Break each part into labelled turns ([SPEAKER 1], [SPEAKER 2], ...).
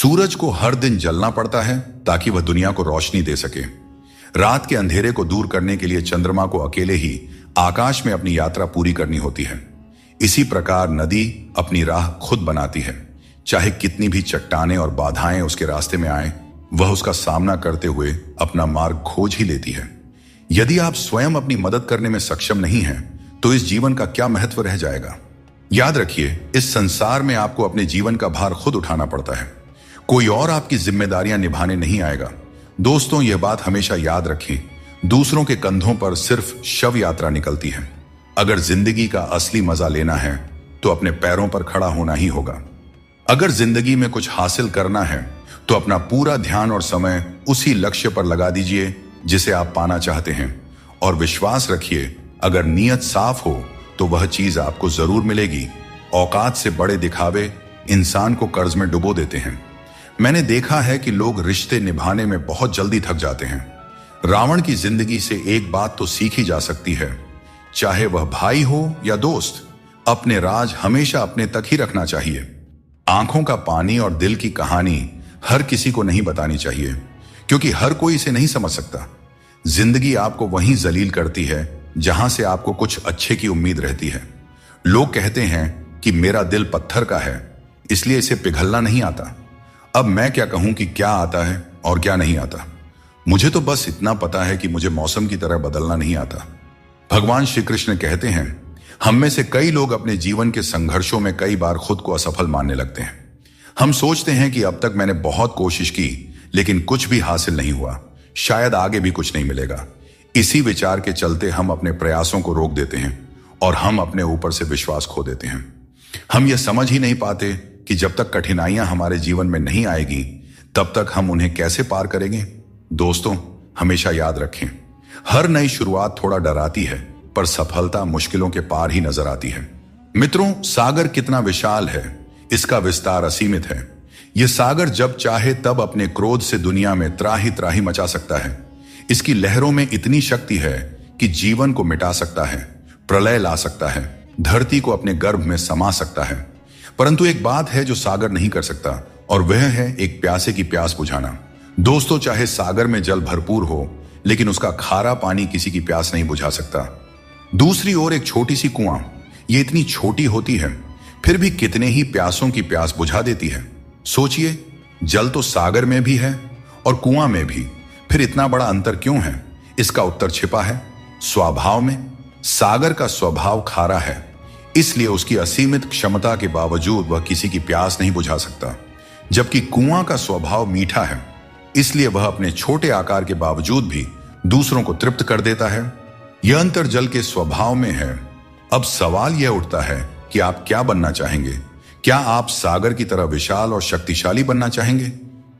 [SPEAKER 1] सूरज को हर दिन जलना पड़ता है ताकि वह दुनिया को रोशनी दे सके। रात के अंधेरे को दूर करने के लिए चंद्रमा को अकेले ही आकाश में अपनी यात्रा पूरी करनी होती है। इसी प्रकार नदी अपनी राह खुद बनाती है। चाहे कितनी भी चट्टानें और बाधाएं उसके रास्ते में आए, वह उसका सामना करते हुए अपना मार्ग खोज ही लेती है। यदि आप स्वयं अपनी मदद करने में सक्षम नहीं हैं, तो इस जीवन का क्या महत्व रह जाएगा। याद रखिए, इस संसार में आपको अपने जीवन का भार खुद उठाना पड़ता है। कोई और आपकी जिम्मेदारियां निभाने नहीं आएगा। दोस्तों, यह बात हमेशा याद रखें, दूसरों के कंधों पर सिर्फ शव यात्रा निकलती है। अगर जिंदगी का असली मजा लेना है तो अपने पैरों पर खड़ा होना ही होगा। अगर जिंदगी में कुछ हासिल करना है तो अपना पूरा ध्यान और समय उसी लक्ष्य पर लगा दीजिए जिसे आप पाना चाहते हैं, और विश्वास रखिए, अगर नीयत साफ हो तो वह चीज आपको जरूर मिलेगी। औकात से बड़े दिखावे इंसान को कर्ज में डुबो देते हैं। मैंने देखा है कि लोग रिश्ते निभाने में बहुत जल्दी थक जाते हैं। रावण की जिंदगी से एक बात तो सीखी जा सकती है, चाहे वह भाई हो या दोस्त, अपने राज हमेशा अपने तक ही रखना चाहिए। आंखों का पानी और दिल की कहानी हर किसी को नहीं बतानी चाहिए, क्योंकि हर कोई इसे नहीं समझ सकता। जिंदगी आपको वहीं जलील करती है जहां से आपको कुछ अच्छे की उम्मीद रहती है। लोग कहते हैं कि मेरा दिल पत्थर का है, इसलिए इसे पिघलना नहीं आता। अब मैं क्या कहूं कि क्या आता है और क्या नहीं आता। मुझे तो बस इतना पता है कि मुझे मौसम की तरह बदलना नहीं आता। भगवान श्री कृष्ण कहते हैं, हम में से कई लोग अपने जीवन के संघर्षों में कई बार खुद को असफल मानने लगते हैं। हम सोचते हैं कि अब तक मैंने बहुत कोशिश की, लेकिन कुछ भी हासिल नहीं हुआ, शायद आगे भी कुछ नहीं मिलेगा। इसी विचार के चलते हम अपने प्रयासों को रोक देते हैं और हम अपने ऊपर से विश्वास खो देते हैं। हम यह समझ ही नहीं पाते कि जब तक कठिनाइयां हमारे जीवन में नहीं आएगी, तब तक हम उन्हें कैसे पार करेंगे। दोस्तों, हमेशा याद रखें, हर नई शुरुआत थोड़ा डराती है, पर सफलता मुश्किलों के पार ही नजर आती है। मित्रों, सागर कितना विशाल है, इसका विस्तार असीमित है। यह सागर जब चाहे तब अपने क्रोध से दुनिया में त्राही त्राही मचा सकता है। इसकी लहरों में इतनी शक्ति है कि जीवन को मिटा सकता है, प्रलय ला सकता है, धरती को अपने गर्भ में समा सकता है। परंतु एक बात है जो सागर नहीं कर सकता, और वह है एक प्यासे की प्यास बुझाना। दोस्तों, चाहे सागर में जल भरपूर हो, लेकिन उसका खारा पानी किसी की प्यास नहीं बुझा सकता। दूसरी ओर एक छोटी सी कुआं, ये इतनी छोटी होती है, फिर भी कितने ही प्यासों की प्यास बुझा देती है। सोचिए, जल तो सागर में भी है और कुआं में भी, फिर इतना बड़ा अंतर क्यों है? इसका उत्तर छिपा है स्वभाव में। सागर का स्वभाव खारा है, इसलिए उसकी असीमित क्षमता के बावजूद वह किसी की प्यास नहीं बुझा सकता। जबकि कुआं का स्वभाव मीठा है, इसलिए वह अपने छोटे आकार के बावजूद भी दूसरों को तृप्त कर देता है। यह अंतर जल के स्वभाव में है। अब सवाल यह उठता है कि आप क्या बनना चाहेंगे? क्या आप सागर की तरह विशाल और शक्तिशाली बनना चाहेंगे,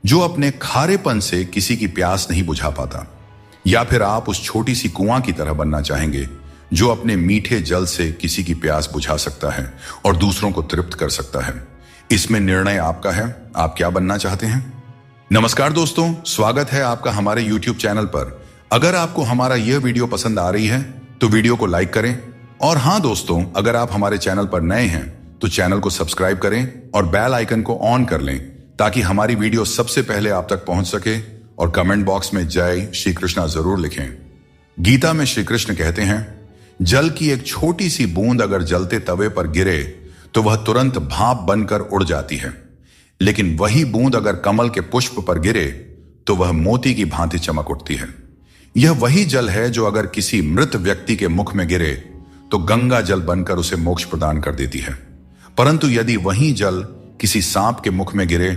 [SPEAKER 1] जो अपने खारेपन से किसी की प्यास नहीं बुझा पाता? या फिर आप उस छोटी सी कुआं की तरह बनना चाहेंगे, जो अपने मीठे जल से किसी की प्यास बुझा सकता है और दूसरों को तृप्त कर सकता है? इसमें निर्णय आपका है। आप क्या बनना चाहते हैं? नमस्कार दोस्तों, स्वागत है आपका हमारे YouTube चैनल पर। अगर आपको हमारा यह वीडियो पसंद आ रही है तो वीडियो को लाइक करें, और हां दोस्तों, अगर आप हमारे चैनल पर नए हैं तो चैनल को सब्सक्राइब करें और बेल आइकन को ऑन कर लें, ताकि हमारी वीडियो सबसे पहले आप तक पहुंच सके। और कमेंट बॉक्स में जय श्री कृष्णा जरूर लिखें। गीता में श्री कृष्ण कहते हैं, जल की एक छोटी सी बूंद अगर जलते तवे पर गिरे तो वह तुरंत भाप बनकर उड़ जाती है, लेकिन वही बूंद अगर कमल के पुष्प पर गिरे तो वह मोती की भांति चमक उठती है। यह वही जल है जो अगर किसी मृत व्यक्ति के मुख में गिरे तो गंगा जल बनकर उसे मोक्ष प्रदान कर देती है। परंतु यदि वही जल किसी सांप के मुख में गिरे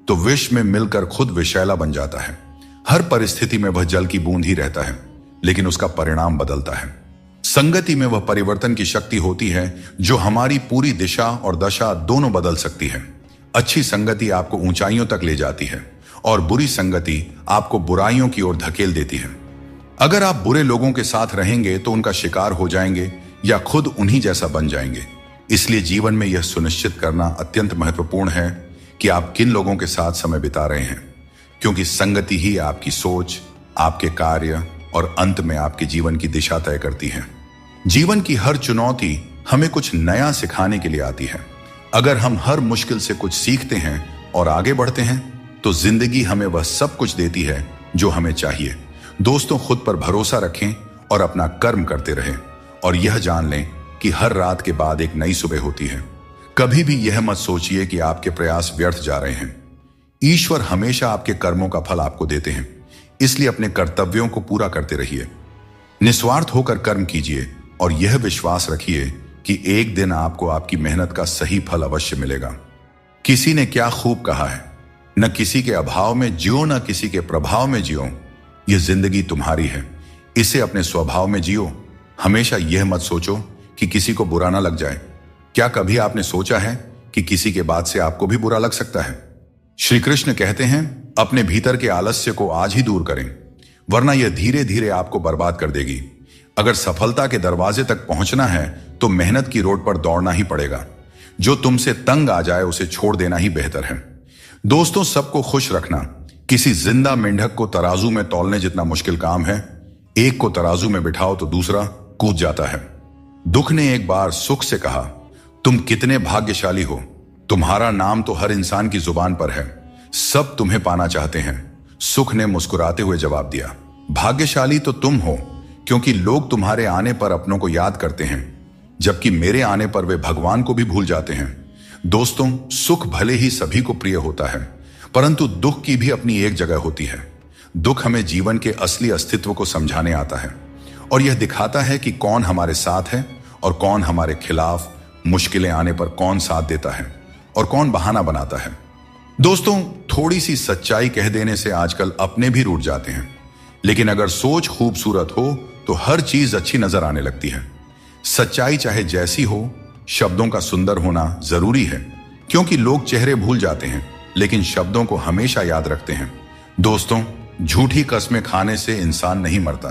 [SPEAKER 1] तो विष में मिलकर खुद विषैला बन जाता है। हर परिस्थिति में वह जल की बूंद ही रहता है, लेकिन उसका परिणाम बदलता है। संगति में वह परिवर्तन की शक्ति होती है जो हमारी पूरी दिशा और दशा दोनों बदल सकती है। अच्छी संगति आपको ऊंचाइयों तक ले जाती है और बुरी संगति आपको बुराइयों की ओर धकेल देती है। अगर आप बुरे लोगों के साथ रहेंगे तो उनका शिकार हो जाएंगे या खुद उन्हीं जैसा बन जाएंगे। इसलिए जीवन में यह सुनिश्चित करना अत्यंत महत्वपूर्ण है कि आप किन लोगों के साथ समय बिता रहे हैं, क्योंकि संगति ही आपकी सोच, आपके कार्य और अंत में आपके जीवन की दिशा तय करती है। जीवन की हर चुनौती हमें कुछ नया सिखाने के लिए आती है। अगर हम हर मुश्किल से कुछ सीखते हैं और आगे बढ़ते हैं तो जिंदगी हमें वह सब कुछ देती है जो हमें चाहिए। दोस्तों, खुद पर भरोसा रखें और अपना कर्म करते रहें और यह जान लें कि हर रात के बाद एक नई सुबह होती है। कभी भी यह मत सोचिए कि आपके प्रयास व्यर्थ जा रहे हैं। ईश्वर हमेशा आपके कर्मों का फल आपको देते हैं, इसलिए अपने कर्तव्यों को पूरा करते रहिए। निस्वार्थ होकर कर्म कीजिए और यह विश्वास रखिए कि एक दिन आपको आपकी मेहनत का सही फल अवश्य मिलेगा। किसी ने क्या खूब कहा है, न किसी के अभाव में जियो, न किसी के प्रभाव में जियो। यह जिंदगी तुम्हारी है, इसे अपने स्वभाव में जियो। हमेशा यह मत सोचो कि किसी को बुरा ना लग जाए। क्या कभी आपने सोचा है कि किसी के बात से आपको भी बुरा लग सकता है? श्री कृष्ण कहते हैं, अपने भीतर के आलस्य को आज ही दूर करें, वरना यह धीरे धीरे आपको बर्बाद कर देगी। अगर सफलता के दरवाजे तक पहुंचना है तो मेहनत की रोड पर दौड़ना ही पड़ेगा। जो तुमसे तंग आ जाए उसे छोड़ देना ही बेहतर है। दोस्तों, सबको खुश रखना किसी जिंदा मेंढक को तराजू में तौलने जितना मुश्किल काम है। एक को तराजू में बिठाओ तो दूसरा कूद जाता है। दुख ने एक बार सुख से कहा, तुम कितने भाग्यशाली हो, तुम्हारा नाम तो हर इंसान की जुबान पर है, सब तुम्हें पाना चाहते हैं। सुख ने मुस्कुराते हुए जवाब दिया, भाग्यशाली तो तुम हो, क्योंकि लोग तुम्हारे आने पर अपनों को याद करते हैं, जबकि मेरे आने पर वे भगवान को भी भूल जाते हैं। दोस्तों, सुख भले ही सभी को प्रिय होता है, परंतु दुख की भी अपनी एक जगह होती है। दुख हमें जीवन के असली अस्तित्व को समझाने आता है और यह दिखाता है कि कौन हमारे साथ है और कौन हमारे खिलाफ। मुश्किलें आने पर कौन साथ देता है और कौन बहाना बनाता है। दोस्तों, थोड़ी सी सच्चाई कह देने से आजकल अपने भी रूठ जाते हैं, लेकिन अगर सोच खूबसूरत हो तो हर चीज अच्छी नजर आने लगती है। सच्चाई चाहे जैसी हो, शब्दों का सुंदर होना जरूरी है, क्योंकि लोग चेहरे भूल जाते हैं लेकिन शब्दों को हमेशा याद रखते हैं। दोस्तों, झूठी कस्में खाने से इंसान नहीं मरता,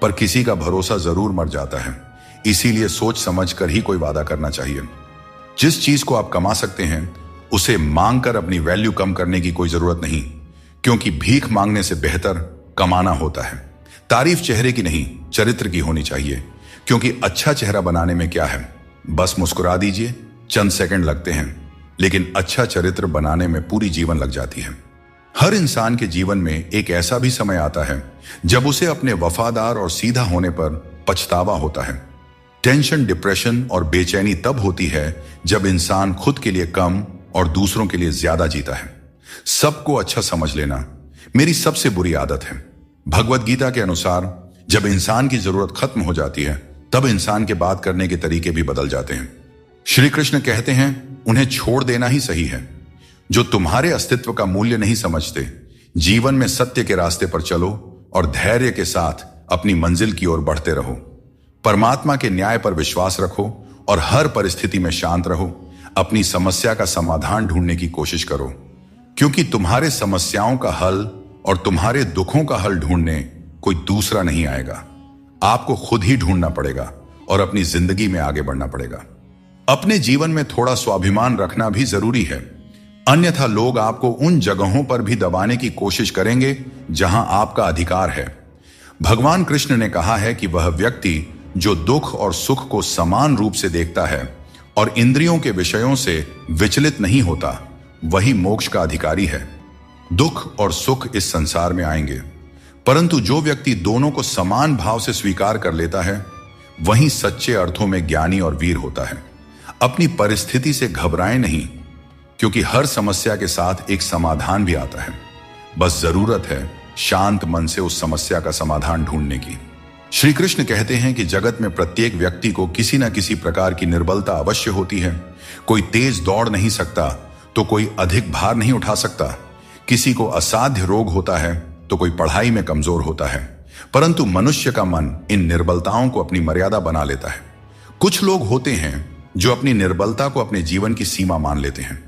[SPEAKER 1] पर किसी का भरोसा जरूर मर जाता है। इसीलिए सोच समझ कर ही कोई वादा करना चाहिए। जिस चीज को आप कमा सकते हैं उसे मांगकर अपनी वैल्यू कम करने की कोई जरूरत नहीं, क्योंकि भीख मांगने से बेहतर कमाना होता है। तारीफ चेहरे की नहीं, चरित्र की होनी चाहिए, क्योंकि अच्छा चेहरा बनाने में क्या है, बस मुस्कुरा दीजिए, चंद सेकंड लगते हैं, लेकिन अच्छा चरित्र बनाने में पूरी जीवन लग जाती है। हर इंसान के जीवन में एक ऐसा भी समय आता है जब उसे अपने वफादार और सीधा होने पर पछतावा होता है। टेंशन, डिप्रेशन और बेचैनी तब होती है जब इंसान खुद के लिए कम और दूसरों के लिए ज्यादा जीता है। सबको अच्छा समझ लेना मेरी सबसे बुरी आदत है। भगवत गीता के अनुसार जब इंसान की जरूरत खत्म हो जाती है तब इंसान के बात करने के तरीके भी बदल जाते हैं। श्री कृष्ण कहते हैं, उन्हें छोड़ देना ही सही है। जो तुम्हारे अस्तित्व का मूल्य नहीं समझते, जीवन में सत्य के रास्ते पर चलो और धैर्य के साथ अपनी मंजिल की ओर बढ़ते रहो। परमात्मा के न्याय पर विश्वास रखो और हर परिस्थिति में शांत रहो। अपनी समस्या का समाधान ढूंढने की कोशिश करो, क्योंकि तुम्हारे समस्याओं का हल और तुम्हारे दुखों का हल ढूंढने कोई दूसरा नहीं आएगा। आपको खुद ही ढूंढना पड़ेगा और अपनी जिंदगी में आगे बढ़ना पड़ेगा। अपने जीवन में थोड़ा स्वाभिमान रखना भी जरूरी है, अन्यथा लोग आपको उन जगहों पर भी दबाने की कोशिश करेंगे जहां आपका अधिकार है। भगवान कृष्ण ने कहा है कि वह व्यक्ति जो दुख और सुख को समान रूप से देखता है और इंद्रियों के विषयों से विचलित नहीं होता, वही मोक्ष का अधिकारी है। दुख और सुख इस संसार में आएंगे, परंतु जो व्यक्ति दोनों को समान भाव से स्वीकार कर लेता है, वही सच्चे अर्थों में ज्ञानी और वीर होता है। अपनी परिस्थिति से घबराएं नहीं, क्योंकि हर समस्या के साथ एक समाधान भी आता है। बस जरूरत है शांत मन से उस समस्या का समाधान ढूंढने की। श्री कृष्ण कहते हैं कि जगत में प्रत्येक व्यक्ति को किसी न किसी प्रकार की निर्बलता अवश्य होती है। कोई तेज दौड़ नहीं सकता तो कोई अधिक भार नहीं उठा सकता। किसी को असाध्य रोग होता है तो कोई पढ़ाई में कमजोर होता है, परंतु मनुष्य का मन इन निर्बलताओं को अपनी मर्यादा बना लेता है। कुछ लोग होते हैं जो अपनी निर्बलता को अपने जीवन की सीमा मान लेते हैं,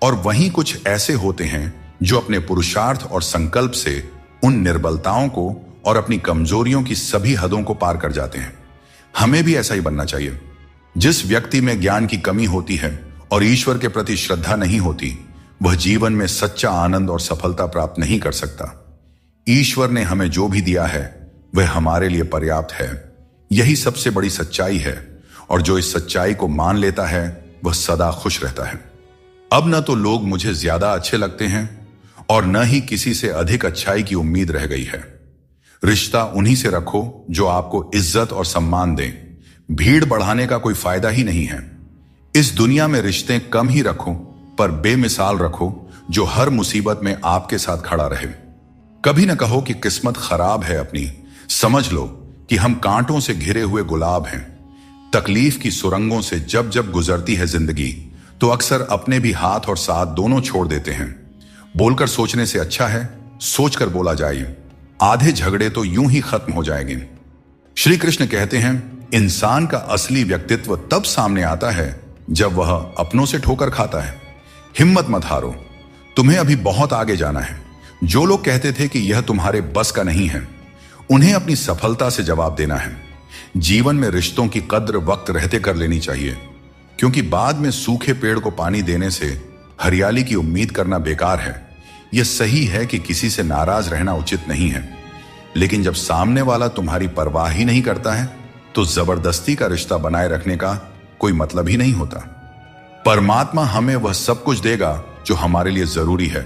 [SPEAKER 1] और वहीं कुछ ऐसे होते हैं जो अपने पुरुषार्थ और संकल्प से उन निर्बलताओं को और अपनी कमजोरियों की सभी हदों को पार कर जाते हैं। हमें भी ऐसा ही बनना चाहिए। जिस व्यक्ति में ज्ञान की कमी होती है और ईश्वर के प्रति श्रद्धा नहीं होती, वह जीवन में सच्चा आनंद और सफलता प्राप्त नहीं कर सकता। ईश्वर ने हमें जो भी दिया है वह हमारे लिए पर्याप्त है। यही सबसे बड़ी सच्चाई है, और जो इस सच्चाई को मान लेता है वह सदा खुश रहता है। अब न तो लोग मुझे ज्यादा अच्छे लगते हैं और न ही किसी से अधिक अच्छाई की उम्मीद रह गई है। रिश्ता उन्हीं से रखो जो आपको इज्जत और सम्मान दें। भीड़ बढ़ाने का कोई फायदा ही नहीं है। इस दुनिया में रिश्ते कम ही रखो, पर बेमिसाल रखो, जो हर मुसीबत में आपके साथ खड़ा रहे। कभी न कहो कि किस्मत खराब है अपनी, समझ लो कि हम कांटों से घिरे हुए गुलाब हैं। तकलीफ की सुरंगों से जब जब गुजरती है जिंदगी, तो अक्सर अपने भी हाथ और साथ दोनों छोड़ देते हैं। बोलकर सोचने से अच्छा है सोचकर बोला जाए। आधे झगड़े तो यूं ही खत्म हो जाएंगे। श्री कृष्ण कहते हैं, इंसान का असली व्यक्तित्व तब सामने आता है जब वह अपनों से ठोकर खाता है। हिम्मत मत हारो, तुम्हें अभी बहुत आगे जाना है। जो लोग कहते थे कि यह तुम्हारे बस का नहीं है, उन्हें अपनी सफलता से जवाब देना है। जीवन में रिश्तों की कद्र वक्त रहते कर लेनी चाहिए, क्योंकि बाद में सूखे पेड़ को पानी देने से हरियाली की उम्मीद करना बेकार है। यह सही है कि किसी से नाराज रहना उचित नहीं है, लेकिन जब सामने वाला तुम्हारी परवाह ही नहीं करता है, तो जबरदस्ती का रिश्ता बनाए रखने का कोई मतलब ही नहीं होता। परमात्मा हमें वह सब कुछ देगा जो हमारे लिए जरूरी है,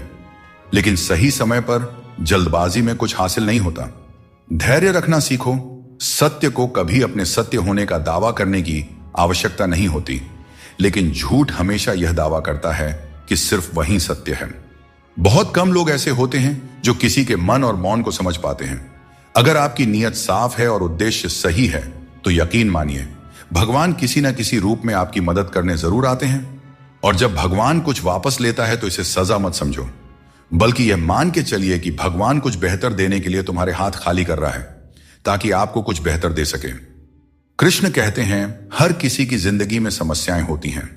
[SPEAKER 1] लेकिन सही समय पर जल्दबाजी में कुछ हासिल नहीं होता। धैर्य रखना सीखो। सत्य को कभी अपने सत्य होने का दावा करने की आवश्यकता नहीं होती, लेकिन झूठ हमेशा यह दावा करता है कि सिर्फ वही सत्य है। बहुत कम लोग ऐसे होते हैं जो किसी के मन और मौन को समझ पाते हैं। अगर आपकी नीयत साफ है और उद्देश्य सही है, तो यकीन मानिए भगवान किसी न किसी रूप में आपकी मदद करने जरूर आते हैं। और जब भगवान कुछ वापस लेता है तो इसे सजा मत समझो, बल्कि यह मान के चलिए कि भगवान कुछ बेहतर देने के लिए तुम्हारे हाथ खाली कर रहा है, ताकि आपको कुछ बेहतर दे सके। कृष्ण कहते हैं, हर किसी की जिंदगी में समस्याएं होती हैं,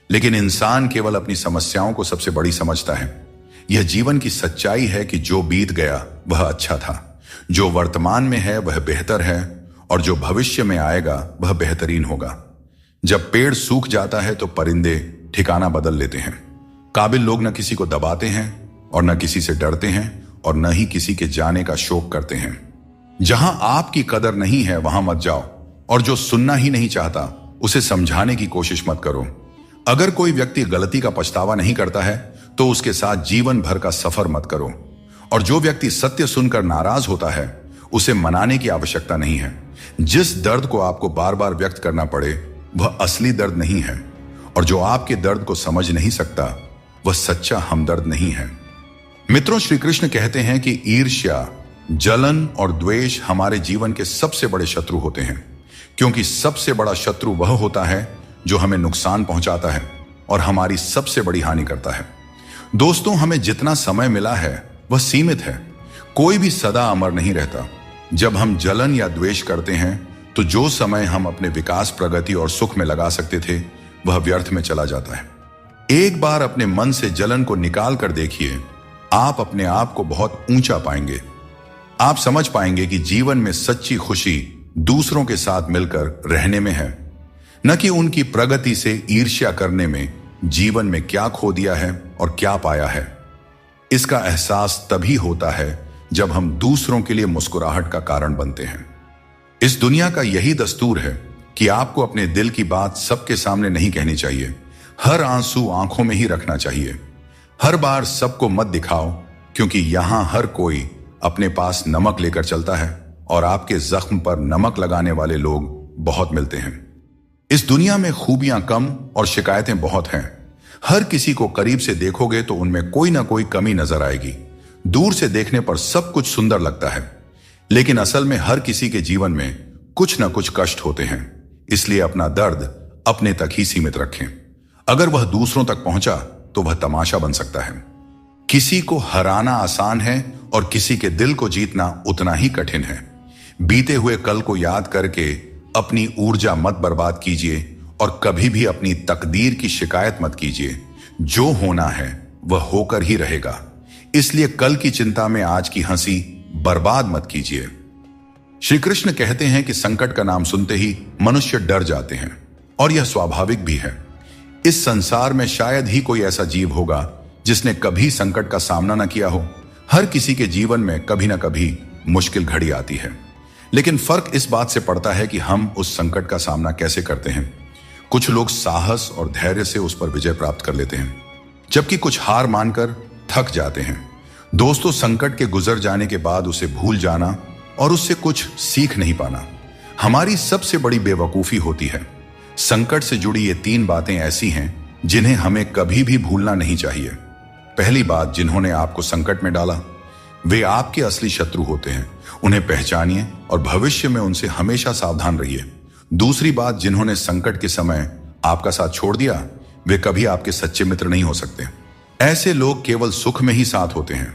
[SPEAKER 1] लेकिन इंसान केवल अपनी समस्याओं को सबसे बड़ी समझता है। यह जीवन की सच्चाई है कि जो बीत गया वह अच्छा था, जो वर्तमान में है वह बेहतर है, और जो भविष्य में आएगा वह बेहतरीन होगा। जब पेड़ सूख जाता है तो परिंदे ठिकाना बदल लेते हैं। काबिल लोग न किसी को दबाते हैं और न किसी से डरते हैं और न ही किसी के जाने का शोक करते हैं। जहां आपकी कदर नहीं है वहां मत जाओ, और जो सुनना ही नहीं चाहता उसे समझाने की कोशिश मत करो। अगर कोई व्यक्ति गलती का पछतावा नहीं करता है तो उसके साथ जीवन भर का सफर मत करो, और जो व्यक्ति सत्य सुनकर नाराज होता है उसे मनाने की आवश्यकता नहीं है। जिस दर्द को आपको बार बार व्यक्त करना पड़े वह असली दर्द नहीं है, और जो आपके दर्द को समझ नहीं सकता वह सच्चा हमदर्द नहीं है। मित्रों, श्री कृष्ण कहते हैं कि ईर्ष्या, जलन और द्वेष हमारे जीवन के सबसे बड़े शत्रु होते हैं, क्योंकि सबसे बड़ा शत्रु वह होता है जो हमें नुकसान पहुंचाता है और हमारी सबसे बड़ी हानि करता है। दोस्तों, हमें जितना समय मिला है वह सीमित है। कोई भी सदा अमर नहीं रहता। जब हम जलन या द्वेष करते हैं तो जो समय हम अपने विकास, प्रगति और सुख में लगा सकते थे वह व्यर्थ में चला जाता है। एक बार अपने मन से जलन को निकाल कर देखिए, आप अपने आप को बहुत ऊंचा पाएंगे। आप समझ पाएंगे कि जीवन में सच्ची खुशी दूसरों के साथ मिलकर रहने में है, न कि उनकी प्रगति से ईर्ष्या करने में। जीवन में क्या खो दिया है और क्या पाया है, इसका एहसास तभी होता है जब हम दूसरों के लिए मुस्कुराहट का कारण बनते हैं। इस दुनिया का यही दस्तूर है कि आपको अपने दिल की बात सबके सामने नहीं कहनी चाहिए। हर आंसू आंखों में ही रखना चाहिए। हर बार सबको मत दिखाओ, क्योंकि यहां हर कोई अपने पास नमक लेकर चलता है, और आपके जख्म पर नमक लगाने वाले लोग बहुत मिलते हैं। इस दुनिया में खूबियां कम और शिकायतें बहुत हैं। हर किसी को करीब से देखोगे तो उनमें कोई ना कोई कमी नजर आएगी। दूर से देखने पर सब कुछ सुंदर लगता है, लेकिन असल में हर किसी के जीवन में कुछ ना कुछ कष्ट होते हैं। इसलिए अपना दर्द अपने तक ही सीमित रखें। अगर वह दूसरों तक पहुंचा तो वह तमाशा बन सकता है। किसी को हराना आसान है और किसी के दिल को जीतना उतना ही कठिन है। बीते हुए कल को याद करके अपनी ऊर्जा मत बर्बाद कीजिए, और कभी भी अपनी तकदीर की शिकायत मत कीजिए। जो होना है वह होकर ही रहेगा, इसलिए कल की चिंता में आज की हंसी बर्बाद मत कीजिए। श्री कृष्ण कहते हैं कि संकट का नाम सुनते ही मनुष्य डर जाते हैं, और यह स्वाभाविक भी है। इस संसार में शायद ही कोई ऐसा जीव होगा जिसने कभी संकट का सामना न किया हो। हर किसी के जीवन में कभी ना कभी मुश्किल घड़ी आती है, लेकिन फर्क इस बात से पड़ता है कि हम उस संकट का सामना कैसे करते हैं। कुछ लोग साहस और धैर्य से उस पर विजय प्राप्त कर लेते हैं, जबकि कुछ हार मानकर थक जाते हैं। दोस्तों, संकट के गुजर जाने के बाद उसे भूल जाना और उससे कुछ सीख नहीं पाना हमारी सबसे बड़ी बेवकूफी होती है। संकट से जुड़ी ये 3 बातें ऐसी हैं जिन्हें हमें कभी भी भूलना नहीं चाहिए। पहली बात, जिन्होंने आपको संकट में डाला वे आपके असली शत्रु होते हैं। उन्हें पहचानिए और भविष्य में उनसे हमेशा सावधान रहिए। दूसरी बात, जिन्होंने संकट के समय आपका साथ छोड़ दिया वे कभी आपके सच्चे मित्र नहीं हो सकते। ऐसे लोग केवल सुख में ही साथ होते हैं।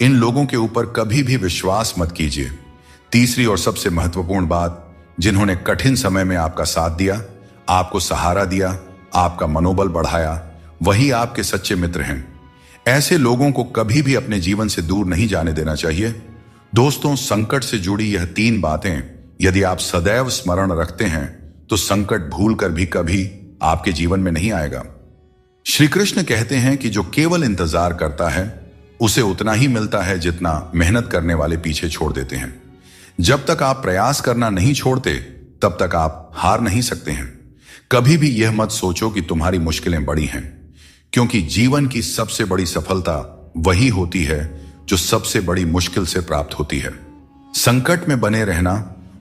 [SPEAKER 1] इन लोगों के ऊपर कभी भी विश्वास मत कीजिए। तीसरी और सबसे महत्वपूर्ण बात, जिन्होंने कठिन समय में आपका साथ दिया, आपको सहारा दिया, आपका मनोबल बढ़ाया, वही आपके सच्चे मित्र हैं। ऐसे लोगों को कभी भी अपने जीवन से दूर नहीं जाने देना चाहिए। दोस्तों, संकट से जुड़ी यह 3 बातें यदि आप सदैव स्मरण रखते हैं तो संकट भूलकर भी कभी आपके जीवन में नहीं आएगा। श्री कृष्ण कहते हैं कि जो केवल इंतजार करता है उसे उतना ही मिलता है जितना मेहनत करने वाले पीछे छोड़ देते हैं। जब तक आप प्रयास करना नहीं छोड़ते तब तक आप हार नहीं सकते हैं। कभी भी यह मत सोचो कि तुम्हारी मुश्किलें बड़ी हैं, क्योंकि जीवन की सबसे बड़ी सफलता वही होती है जो सबसे बड़ी मुश्किल से प्राप्त होती है। संकट में बने रहना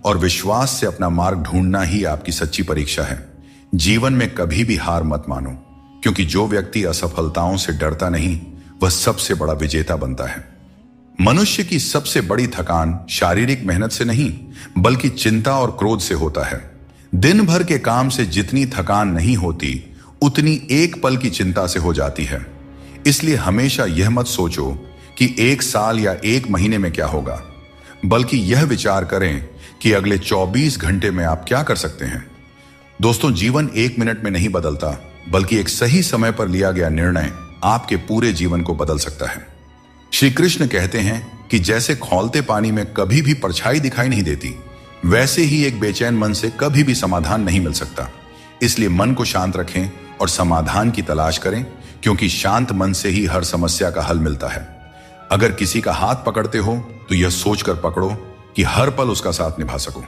[SPEAKER 1] और विश्वास से अपना मार्ग ढूंढना ही आपकी सच्ची परीक्षा है। जीवन में कभी भी हार मत मानो, क्योंकि जो व्यक्ति असफलताओं से डरता नहीं वह सबसे बड़ा विजेता बनता है। मनुष्य की सबसे बड़ी थकान शारीरिक मेहनत से नहीं बल्कि चिंता और क्रोध से होता है। दिन भर के काम से जितनी थकान नहीं होती उतनी एक पल की चिंता से हो जाती है। इसलिए हमेशा यह मत सोचो कि 1 साल या 1 महीने में क्या होगा, बल्कि यह विचार करें कि अगले 24 घंटे में आप क्या कर सकते हैं। दोस्तों, जीवन 1 मिनट में नहीं बदलता, बल्कि एक सही समय पर लिया गया निर्णय आपके पूरे जीवन को बदल सकता है। श्री कृष्ण कहते हैं कि जैसे खौलते पानी में कभी भी परछाई दिखाई नहीं देती, वैसे ही एक बेचैन मन से कभी भी समाधान नहीं मिल सकता। इसलिए मन को शांत रखें और समाधान की तलाश करें, क्योंकि शांत मन से ही हर समस्या का हल मिलता है। अगर किसी का हाथ पकड़ते हो तो यह सोचकर पकड़ो कि हर पल उसका साथ निभा सको।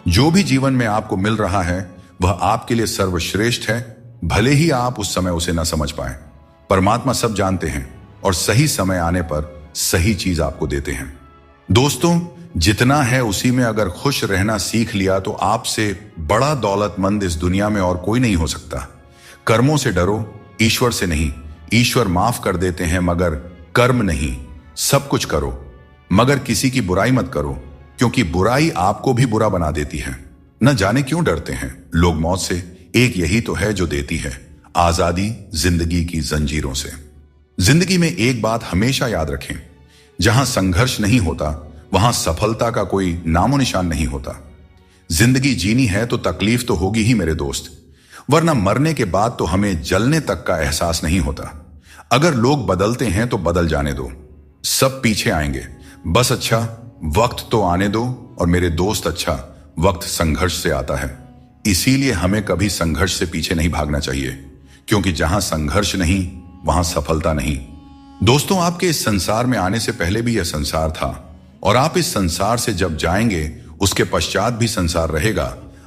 [SPEAKER 1] जो भी जीवन में आपको मिल रहा है वह आपके लिए सर्वश्रेष्ठ है, भले ही आप उस समय उसे न समझ पाए। परमात्मा सब जानते हैं और सही समय आने पर सही चीज आपको देते हैं। दोस्तों, जितना है उसी में अगर खुश रहना सीख लिया तो आपसे बड़ा दौलतमंद इस दुनिया में और कोई नहीं हो सकता। कर्मों से डरो, ईश्वर से नहीं। ईश्वर माफ कर देते हैं मगर कर्म नहीं। सब कुछ करो मगर किसी की बुराई मत करो, क्योंकि बुराई आपको भी बुरा बना देती है। न जाने क्यों डरते हैं लोग मौत से, एक यही तो है जो देती है आजादी जिंदगी की जंजीरों से। जिंदगी में एक बात हमेशा याद रखें, जहां संघर्ष नहीं होता वहां सफलता का कोई नामो निशान नहीं होता। जिंदगी जीनी है तो तकलीफ तो होगी ही मेरे दोस्त, वरना मरने के बाद तो हमें जलने तक का एहसास नहीं होता। अगर लोग बदलते हैं तो बदल जाने दो, सब पीछे आएंगे। बस अच्छा वक्त तो आने दो, और मेरे दोस्त अच्छा वक्त संघर्ष से आता है। इसीलिए हमें कभी संघर्ष से पीछे नहीं भागना चाहिए, क्योंकि जहां संघर्ष नहीं वहां सफलता नहीं। दोस्तों, आपके इस संसार में आने से पहले भी यह संसार था, और आप इस संसार से जब जाएंगे उसके पश्चात भी संसार रहेगा।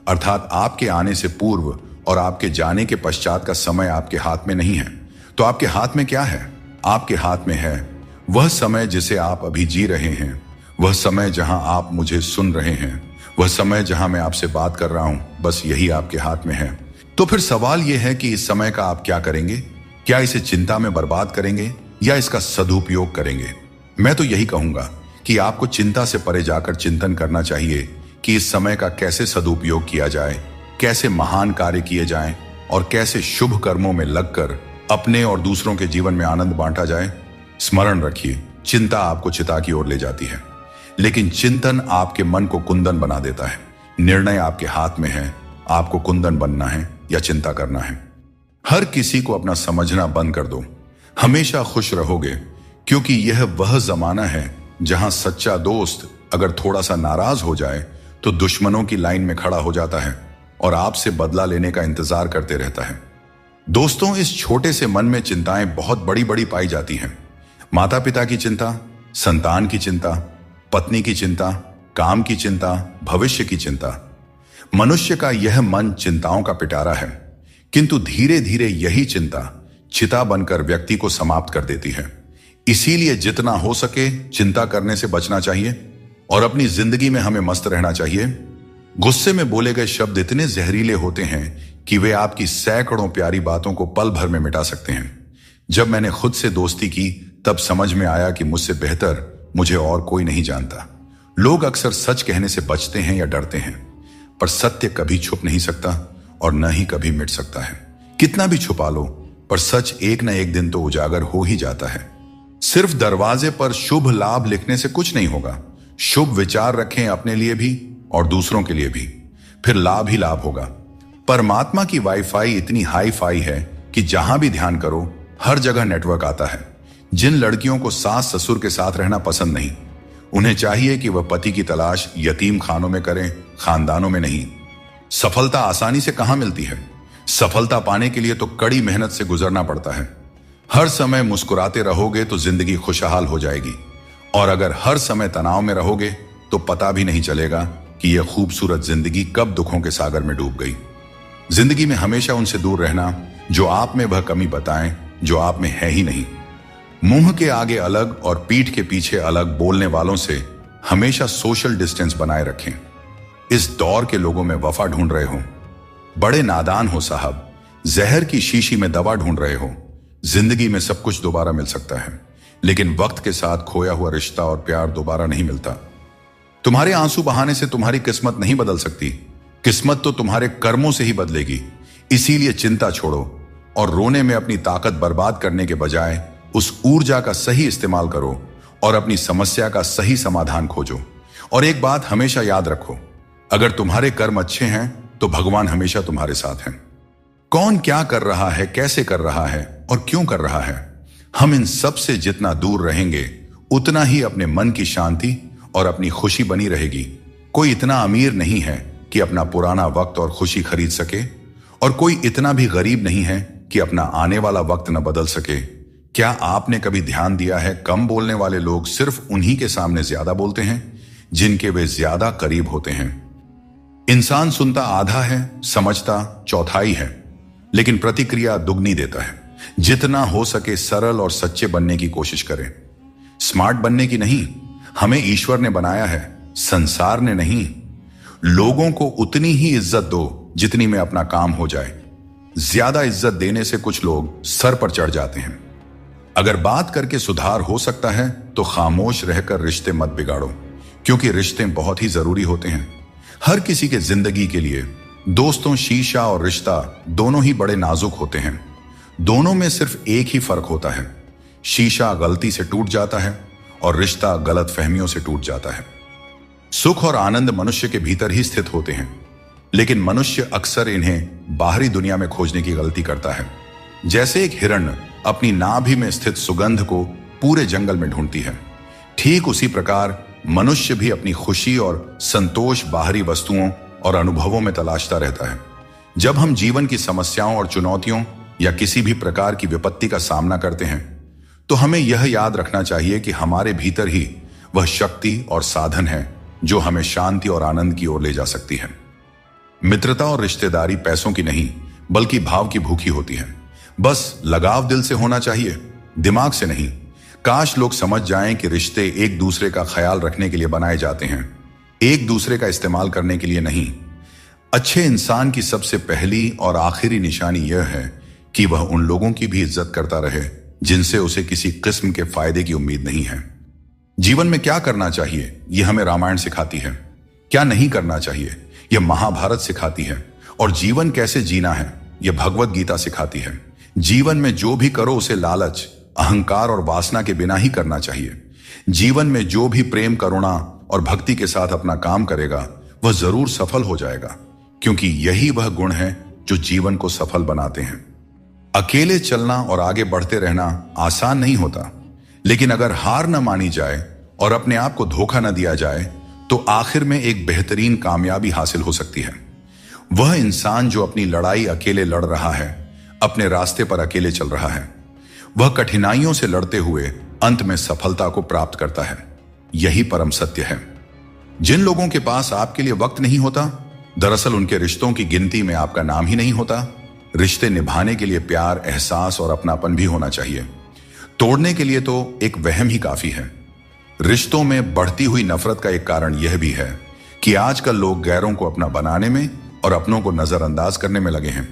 [SPEAKER 1] अर्थात आपके आने से पूर्व और आपके जाने के पश्चात का समय आपके हाथ में नहीं है। तो आपके हाथ में क्या है? आपके हाथ में है वह समय जिसे आप अभी जी रहे हैं, वह समय जहां आप मुझे सुन रहे हैं, वह समय जहां मैं आपसे बात कर रहा हूं। बस यही आपके हाथ में है। तो फिर सवाल यह है कि इस समय का आप क्या करेंगे? क्या इसे चिंता में बर्बाद करेंगे या इसका सदुपयोग करेंगे? मैं तो यही कहूंगा कि आपको चिंता से परे जाकर चिंतन करना चाहिए कि इस समय का कैसे सदुपयोग किया जाए, कैसे महान कार्य किए जाएं और कैसे शुभ कर्मों में लगकर अपने और दूसरों के जीवन में आनंद बांटा जाए। स्मरण रखिए, चिंता आपको चिता की ओर ले जाती है, लेकिन चिंतन आपके मन को कुंदन बना देता है। निर्णय आपके हाथ में है, आपको कुंदन बनना है या चिंता करना है। हर किसी को अपना समझना बंद कर दो, हमेशा खुश रहोगे, क्योंकि यह वह जमाना है जहां सच्चा दोस्त अगर थोड़ा सा नाराज हो जाए तो दुश्मनों की लाइन में खड़ा हो जाता है और आपसे बदला लेने का इंतजार करते रहता है। दोस्तों, इस छोटे से मन में चिंताएं बहुत बड़ी बड़ी पाई जाती हैं। माता पिता की चिंता, संतान की चिंता, पत्नी की चिंता, काम की चिंता, भविष्य की चिंता। मनुष्य का यह मन चिंताओं का पिटारा है, किंतु धीरे धीरे यही चिंता चिता बनकर व्यक्ति को समाप्त कर देती है। इसीलिए जितना हो सके चिंता करने से बचना चाहिए और अपनी जिंदगी में हमें मस्त रहना चाहिए। गुस्से में बोले गए शब्द इतने जहरीले होते हैं कि वे आपकी सैकड़ों प्यारी बातों को पल भर में मिटा सकते हैं। जब मैंने खुद से दोस्ती की तब समझ में आया कि मुझसे बेहतर मुझे और कोई नहीं जानता। लोग अक्सर सच कहने से बचते हैं या डरते हैं, पर सत्य कभी छुप नहीं सकता और न ही कभी मिट सकता है। कितना भी छुपा लो, पर सच एक न एक दिन तो उजागर हो ही जाता है। सिर्फ दरवाजे पर शुभ लाभ लिखने से कुछ नहीं होगा। शुभ विचार रखें अपने लिए भी और दूसरों के लिए भी, फिर लाभ ही लाभ होगा। परमात्मा की वाईफाई इतनी हाई फाई है कि जहां भी ध्यान करो हर जगह नेटवर्क आता है। जिन लड़कियों को सास ससुर के साथ रहना पसंद नहीं, उन्हें चाहिए कि वह पति की तलाश यतीम खानों में करें, खानदानों में नहीं। सफलता आसानी से कहां मिलती है? सफलता पाने के लिए तो कड़ी मेहनत से गुजरना पड़ता है। हर समय मुस्कुराते रहोगे तो जिंदगी खुशहाल हो जाएगी, और अगर हर समय तनाव में रहोगे तो पता भी नहीं चलेगा कि यह खूबसूरत जिंदगी कब दुखों के सागर में डूब गई। जिंदगी में हमेशा उनसे दूर रहना जो आप में वह कमी बताएं जो आप में है ही नहीं। मुंह के आगे अलग और पीठ के पीछे अलग बोलने वालों से हमेशा सोशल डिस्टेंस बनाए रखें। इस दौर के लोगों में वफा ढूंढ रहे हो, बड़े नादान हो साहब। जहर की शीशी में दवा ढूंढ रहे हो। जिंदगी में सब कुछ दोबारा मिल सकता है, लेकिन वक्त के साथ खोया हुआ रिश्ता और प्यार दोबारा नहीं मिलता। तुम्हारे आंसू बहाने से तुम्हारी किस्मत नहीं बदल सकती। किस्मत तो तुम्हारे कर्मों से ही बदलेगी। इसीलिए चिंता छोड़ो और रोने में अपनी ताकत बर्बाद करने के बजाय उस ऊर्जा का सही इस्तेमाल करो और अपनी समस्या का सही समाधान खोजो। और एक बात हमेशा याद रखो, अगर तुम्हारे कर्म अच्छे हैं तो भगवान हमेशा तुम्हारे साथ हैं। कौन क्या कर रहा है, कैसे कर रहा है और क्यों कर रहा है, हम इन सब से जितना दूर रहेंगे उतना ही अपने मन की शांति और अपनी खुशी बनी रहेगी। कोई इतना अमीर नहीं है कि अपना पुराना वक्त और खुशी खरीद सके, और कोई इतना भी गरीब नहीं है कि अपना आने वाला वक्त न बदल सके। क्या आपने कभी ध्यान दिया है, कम बोलने वाले लोग सिर्फ उन्हीं के सामने ज्यादा बोलते हैं जिनके वे ज्यादा करीब होते हैं। इंसान सुनता आधा है, समझता चौथाई है, लेकिन प्रतिक्रिया दुगनी देता है। जितना हो सके सरल और सच्चे बनने की कोशिश करें। स्मार्ट बनने की नहीं, हमें ईश्वर ने बनाया है, संसार ने नहीं। लोगों को उतनी ही इज्जत दो जितनी में अपना काम हो जाए। ज्यादा इज्जत देने से कुछ लोग सर पर चढ़ जाते हैं। अगर बात करके सुधार हो सकता है तो खामोश रहकर रिश्ते मत बिगाड़ो, क्योंकि रिश्ते बहुत ही जरूरी होते हैं। हर किसी के जिंदगी के लिए दोस्तों, शीशा और रिश्ता दोनों ही बड़े नाजुक होते हैं। दोनों में सिर्फ एक ही फर्क होता है, शीशा गलती से टूट जाता है और रिश्ता गलत फहमियों से टूट जाता है। सुख और आनंद मनुष्य के भीतर ही स्थित होते हैं, लेकिन मनुष्य अक्सर इन्हें बाहरी दुनिया में खोजने की गलती करता है। जैसे एक हिरण अपनी नाभि में स्थित सुगंध को पूरे जंगल में ढूंढती है, ठीक उसी प्रकार मनुष्य भी अपनी खुशी और संतोष बाहरी वस्तुओं और अनुभवों में तलाशता रहता है। जब हम जीवन की समस्याओं और चुनौतियों या किसी भी प्रकार की विपत्ति का सामना करते हैं, तो हमें यह याद रखना चाहिए कि हमारे भीतर ही वह शक्ति और साधन है जो हमें शांति और आनंद की ओर ले जा सकती है। मित्रता और रिश्तेदारी पैसों की नहीं, बल्कि भाव की भूखी होती है। बस लगाव दिल से होना चाहिए, दिमाग से नहीं। काश लोग समझ जाएं कि रिश्ते एक दूसरे का ख्याल रखने के लिए बनाए जाते हैं, एक दूसरे का इस्तेमाल करने के लिए नहीं। अच्छे इंसान की सबसे पहली और आखिरी निशानी यह है कि वह उन लोगों की भी इज्जत करता रहे जिनसे उसे किसी किस्म के फायदे की उम्मीद नहीं है। जीवन में क्या करना चाहिए यह हमें रामायण सिखाती है, क्या नहीं करना चाहिए यह महाभारत सिखाती है, और जीवन कैसे जीना है यह भगवत गीता सिखाती है। जीवन में जो भी करो उसे लालच, अहंकार और वासना के बिना ही करना चाहिए। जीवन में जो भी प्रेम, करुणा और भक्ति के साथ अपना काम करेगा वह जरूर सफल हो जाएगा, क्योंकि यही वह गुण है जो जीवन को सफल बनाते हैं। अकेले चलना और आगे बढ़ते रहना आसान नहीं होता, लेकिन अगर हार न मानी जाए और अपने आप को धोखा न दिया जाए तो आखिर में एक बेहतरीन कामयाबी हासिल हो सकती है। वह इंसान जो अपनी लड़ाई अकेले लड़ रहा है, अपने रास्ते पर अकेले चल रहा है, वह कठिनाइयों से लड़ते हुए अंत में सफलता को प्राप्त करता है। यही परम सत्य है। जिन लोगों के पास आपके लिए वक्त नहीं होता, दरअसल उनके रिश्तों की गिनती में आपका नाम ही नहीं होता। रिश्ते निभाने के लिए प्यार, एहसास और अपनापन भी होना चाहिए। तोड़ने के लिए तो एक वहम ही काफी है। रिश्तों में बढ़ती हुई नफरत का एक कारण यह भी है कि आजकल लोग गैरों को अपना बनाने में और अपनों को नजरअंदाज करने में लगे हैं।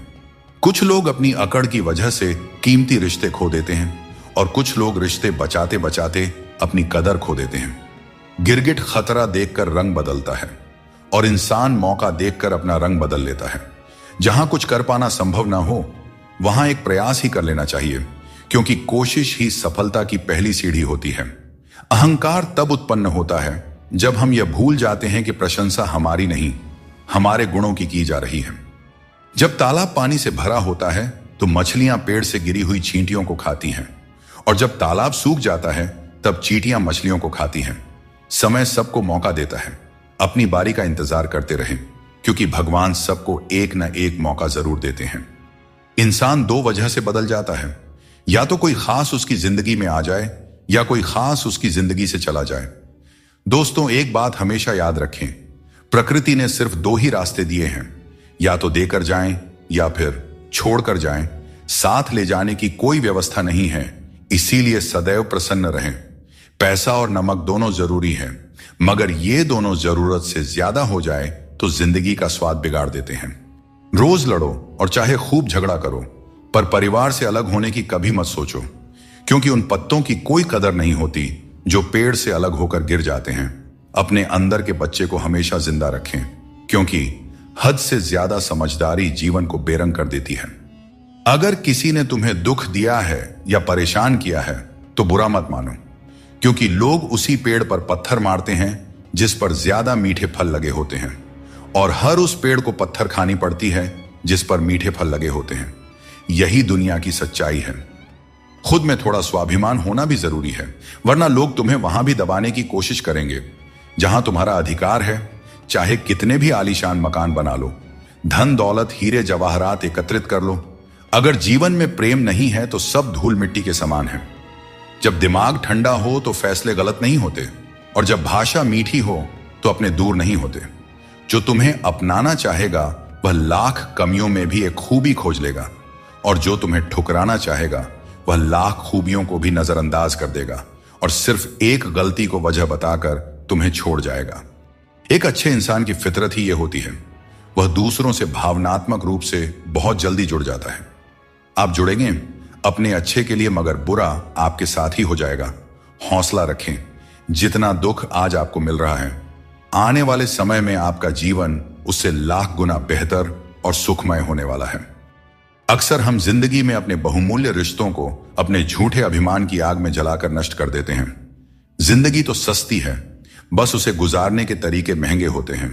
[SPEAKER 1] कुछ लोग अपनी अकड़ की वजह से कीमती रिश्ते खो देते हैं और कुछ लोग रिश्ते बचाते बचाते अपनी कदर खो देते हैं। गिरगिट खतरा देखकर रंग बदलता है और इंसान मौका देखकर अपना रंग बदल लेता है। जहां कुछ कर पाना संभव ना हो, वहां एक प्रयास ही कर लेना चाहिए, क्योंकि कोशिश ही सफलता की पहली सीढ़ी होती है। अहंकार तब उत्पन्न होता है जब हम यह भूल जाते हैं कि प्रशंसा हमारी नहीं, हमारे गुणों की जा रही है। जब तालाब पानी से भरा होता है तो मछलियां पेड़ से गिरी हुई चींटियों को खाती हैं, और जब तालाब सूख जाता है तब चींटियां मछलियों को खाती हैं। समय सबको मौका देता है, अपनी बारी का इंतजार करते रहें, क्योंकि भगवान सबको एक न एक मौका जरूर देते हैं। इंसान दो वजह से बदल जाता है, या तो कोई खास उसकी जिंदगी में आ जाए या कोई खास उसकी जिंदगी से चला जाए। दोस्तों, एक बात हमेशा याद रखें, प्रकृति ने सिर्फ दो ही रास्ते दिए हैं, या तो देकर जाएं या फिर छोड़कर जाएं। साथ ले जाने की कोई व्यवस्था नहीं है, इसीलिए सदैव प्रसन्न रहें। पैसा और नमक दोनों जरूरी हैं, मगर ये दोनों जरूरत से ज्यादा हो जाए तो जिंदगी का स्वाद बिगाड़ देते हैं। रोज लड़ो और चाहे खूब झगड़ा करो, पर परिवार से अलग होने की कभी मत सोचो, क्योंकि उन पत्तों की कोई कदर नहीं होती जो पेड़ से अलग होकर गिर जाते हैं। अपने अंदर के बच्चे को हमेशा जिंदा रखें, क्योंकि हद से ज्यादा समझदारी जीवन को बेरंग कर देती है। अगर किसी ने तुम्हें दुख दिया है या परेशान किया है तो बुरा मत मानो, क्योंकि लोग उसी पेड़ पर पत्थर मारते हैं जिस पर ज्यादा मीठे फल लगे होते हैं, और हर उस पेड़ को पत्थर खानी पड़ती है जिस पर मीठे फल लगे होते हैं। यही दुनिया की सच्चाई है। खुद में थोड़ा स्वाभिमान होना भी जरूरी है, वरना लोग तुम्हें वहां भी दबाने की कोशिश करेंगे जहां तुम्हारा अधिकार है। चाहे कितने भी आलीशान मकान बना लो, धन दौलत हीरे जवाहरात एकत्रित कर लो, अगर जीवन में प्रेम नहीं है तो सब धूल मिट्टी के समान है। जब दिमाग ठंडा हो तो फैसले गलत नहीं होते, और जब भाषा मीठी हो तो अपने दूर नहीं होते। जो तुम्हें अपनाना चाहेगा वह लाख कमियों में भी एक खूबी खोज लेगा, और जो तुम्हें ठुकराना चाहेगा वह लाख खूबियों को भी नजरअंदाज कर देगा और सिर्फ एक गलती को वजह बताकर तुम्हें छोड़ जाएगा। एक अच्छे इंसान की फितरत ही यह होती है, वह दूसरों से भावनात्मक रूप से बहुत जल्दी जुड़ जाता है। आप जुड़ेंगे अपने अच्छे के लिए, मगर बुरा आपके साथ ही हो जाएगा। हौसला रखें, जितना दुख आज आपको मिल रहा है, आने वाले समय में आपका जीवन उससे लाख गुना बेहतर और सुखमय होने वाला है। अक्सर हम जिंदगी में अपने बहुमूल्य रिश्तों को अपने झूठे अभिमान की आग में जलाकर नष्ट कर देते हैं। जिंदगी तो सस्ती है, बस उसे गुजारने के तरीके महंगे होते हैं।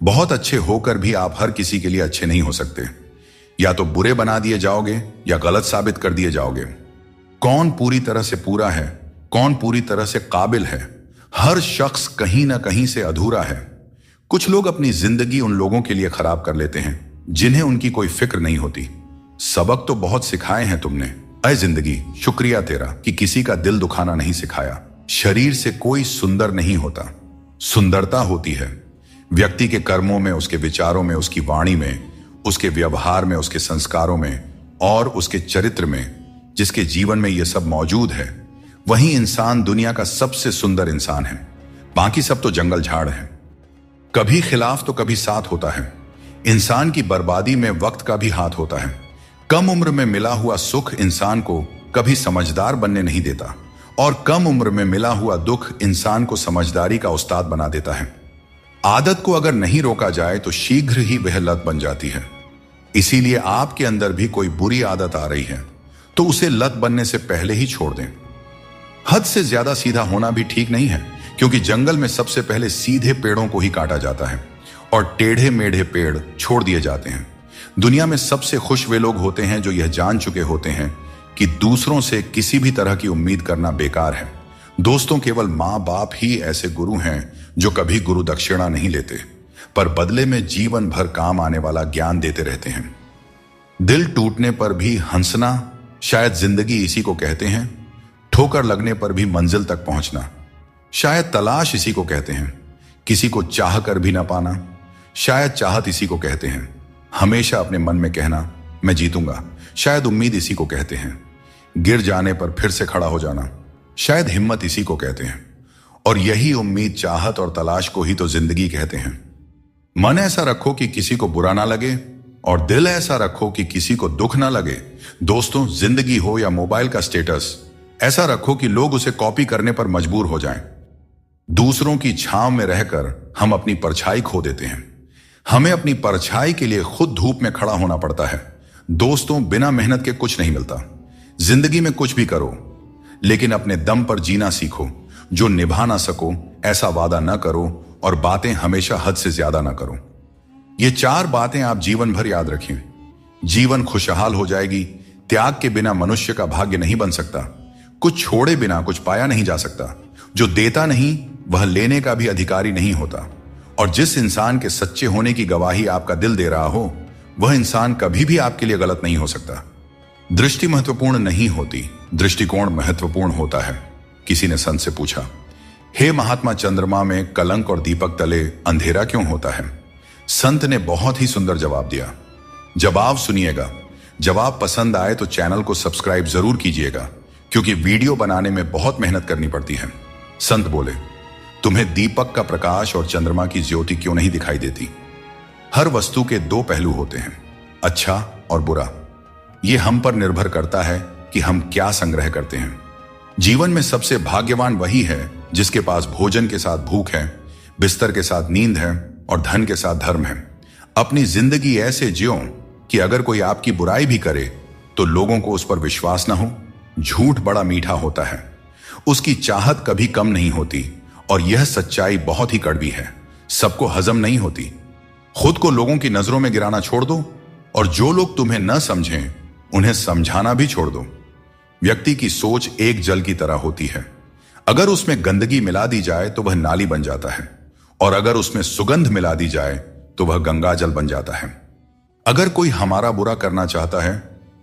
[SPEAKER 1] बहुत अच्छे होकर भी आप हर किसी के लिए अच्छे नहीं हो सकते। या तो बुरे बना दिए जाओगे या गलत साबित कर दिए जाओगे। कौन पूरी तरह से पूरा है, कौन पूरी तरह से काबिल है? हर शख्स कहीं ना कहीं से अधूरा है। कुछ लोग अपनी जिंदगी उन लोगों के लिए खराब कर लेते हैं जिन्हें उनकी कोई फिक्र नहीं होती। सबक तो बहुत सिखाए हैं तुमने, अय जिंदगी, शुक्रिया तेरा कि किसी का दिल दुखाना नहीं सिखाया। शरीर से कोई सुंदर नहीं होता, सुंदरता होती है व्यक्ति के कर्मों में, उसके विचारों में, उसकी वाणी में, उसके व्यवहार में, उसके संस्कारों में और उसके चरित्र में। जिसके जीवन में यह सब मौजूद है वही इंसान दुनिया का सबसे सुंदर इंसान है। बाकी सब तो जंगल झाड़ है। कभी खिलाफ तो कभी साथ होता है। इंसान की बर्बादी में वक्त का भी हाथ होता है। कम उम्र में मिला हुआ सुख इंसान को कभी समझदार बनने नहीं देता, और कम उम्र में मिला हुआ दुख इंसान को समझदारी का उस्ताद बना देता है। आदत को अगर नहीं रोका जाए तो शीघ्र ही वह लत बन जाती है। इसीलिए आपके अंदर भी कोई बुरी आदत आ रही है तो उसे लत बनने से पहले ही छोड़ दें। हद से ज्यादा सीधा होना भी ठीक नहीं है, क्योंकि जंगल में सबसे पहले सीधे पेड़ों को ही काटा जाता है और टेढ़े मेढ़े पेड़ छोड़ दिए जाते हैं। दुनिया में सबसे खुश वे लोग होते हैं जो यह जान चुके होते हैं कि दूसरों से किसी भी तरह की उम्मीद करना बेकार है। दोस्तों, केवल माँ बाप ही ऐसे गुरु हैं जो कभी गुरु दक्षिणा नहीं लेते, पर बदले में जीवन भर काम आने वाला ज्ञान देते रहते हैं। दिल टूटने पर भी हंसना, शायद जिंदगी इसी को कहते हैं। ठोकर लगने पर भी मंजिल तक पहुंचना, शायद तलाश इसी को कहते हैं। किसी को चाह कर भी ना पाना, शायद चाहत इसी को कहते हैं। हमेशा अपने मन में कहना, मैं जीतूंगा, शायद उम्मीद इसी को कहते हैं। गिर जाने पर फिर से खड़ा हो जाना, शायद हिम्मत इसी को कहते हैं। और यही उम्मीद, चाहत और तलाश को ही तो जिंदगी कहते हैं। मन ऐसा रखो कि किसी को बुरा ना लगे, और दिल ऐसा रखो कि किसी को दुख ना लगे। दोस्तों, जिंदगी हो या मोबाइल का स्टेटस, ऐसा रखो कि लोग उसे कॉपी करने पर मजबूर हो जाएं। दूसरों की छांव में रहकर हम अपनी परछाई खो देते हैं। हमें अपनी परछाई के लिए खुद धूप में खड़ा होना पड़ता है। दोस्तों, बिना मेहनत के कुछ नहीं मिलता। जिंदगी में कुछ भी करो, लेकिन अपने दम पर जीना सीखो। जो निभा ना सको ऐसा वादा ना करो, और बातें हमेशा हद से ज्यादा ना करो। ये 4 बातें आप जीवन भर याद रखें। जीवन खुशहाल हो जाएगी। त्याग के बिना मनुष्य का भाग्य नहीं बन सकता। कुछ छोड़े बिना कुछ पाया नहीं जा सकता। जो देता नहीं वह लेने का भी अधिकारी नहीं होता। और जिस इंसान के सच्चे होने की गवाही आपका दिल दे रहा हो, वह इंसान कभी भी आपके लिए गलत नहीं हो सकता। दृष्टि महत्वपूर्ण नहीं होती, दृष्टिकोण महत्वपूर्ण होता है। किसी ने संत से पूछा, हे महात्मा, चंद्रमा में कलंक और दीपक तले अंधेरा क्यों होता है? संत ने बहुत ही सुंदर जवाब दिया। जवाब सुनिएगा। जवाब पसंद आए तो चैनल को सब्सक्राइब जरूर कीजिएगा, क्योंकि वीडियो बनाने में बहुत मेहनत करनी पड़ती है। संत बोले, तुम्हें दीपक का प्रकाश और चंद्रमा की ज्योति क्यों नहीं दिखाई देती? हर वस्तु के 2 पहलू होते हैं, अच्छा और बुरा। यह हम पर निर्भर करता है कि हम क्या संग्रह करते हैं। जीवन में सबसे भाग्यवान वही है जिसके पास भोजन के साथ भूख है, बिस्तर के साथ नींद है और धन के साथ धर्म है। अपनी जिंदगी ऐसे जियो कि अगर कोई आपकी बुराई भी करे तो लोगों को उस पर विश्वास ना हो। झूठ बड़ा मीठा होता है, उसकी चाहत कभी कम नहीं होती, और यह सच्चाई बहुत ही कड़वी है, सबको हजम नहीं होती। खुद को लोगों की नजरों में गिराना छोड़ दो, और जो लोग तुम्हें न समझें उन्हें समझाना भी छोड़ दो। व्यक्ति की सोच एक जल की तरह होती है। अगर उसमें गंदगी मिला दी जाए तो वह नाली बन जाता है, और अगर उसमें सुगंध मिला दी जाए तो वह गंगा जल बन जाता है। अगर कोई हमारा बुरा करना चाहता है